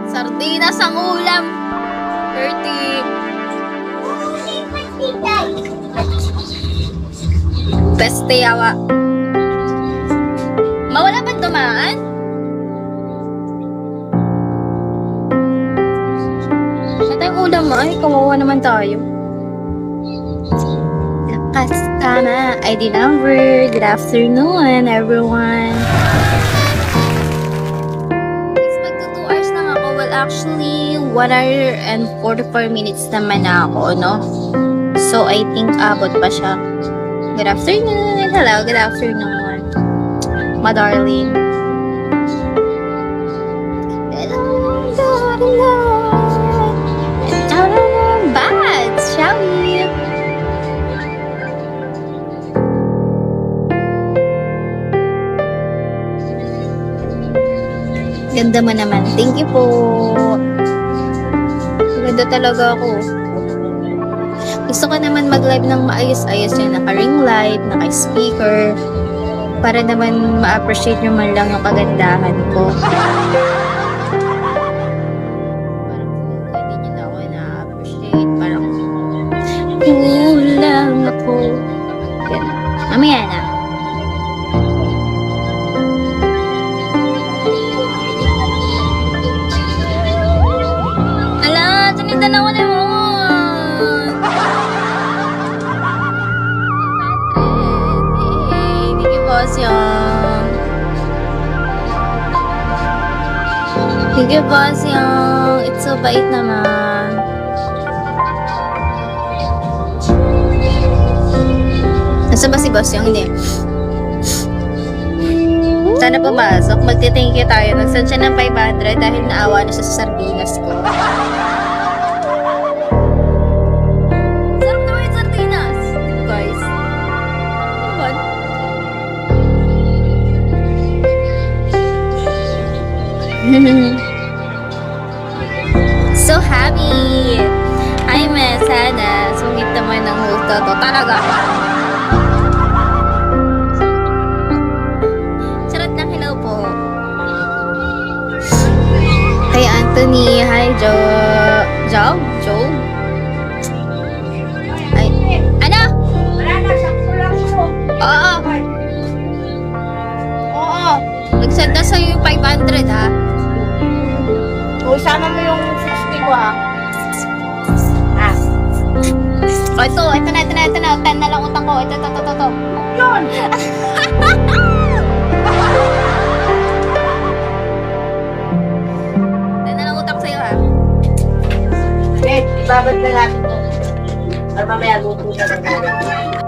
Sardinas ang ulam. 30. Beste yawa. Mawala ba dumaan? Siya tayong ulam mo. Ay, kawawa naman tayo. Lakas tama. ID number. Good afternoon, everyone. Magto 2 hours lang ako. Well, actually, 1 hour and 44 minutes naman na ako, no? So, I think abot pa siya. Good afternoon. Hello, good afternoon. My darling. Hello, darling. Bad, shall we? Ganda mo naman. Thank you po. Ganda talaga ako. Gusto ko naman mag-live ng maayos-ayos yung naka-ring light, naka-speaker, para naman ma-appreciate nyo man lang yung kagandahan ko. Parang hindi nyo na ako na-appreciate. Parang kulang ako. Yan. Mamaya na. Ala, tinitan ako na mo. Sige, boss, yung it's so bait naman. Nasaan ba si boss yung? Hindi. Sana pumasok. Magti-thank you tayo. Nagsan siya ng 500 dahil naawa na siya sa sardinas ko. Sarap naman yung sardinas. Guys. What? So happy! Ay, sana sungit naman ng host to. Talaga. Charot na, hello po. Kay Anthony, hi Joe. Joe? Ay, ano? Wala na, sakto lang po. Oo. Oo. Nagsend na sa'yo yung 500 ha. O, isama mo yung 60 ko, ha? Ah. O, ito na. 10 na lang utang ko. Ito. Yun! Na lang utang ko sa'yo ha. Wait, ibabad na natin ito. Para mamaya luto na lang.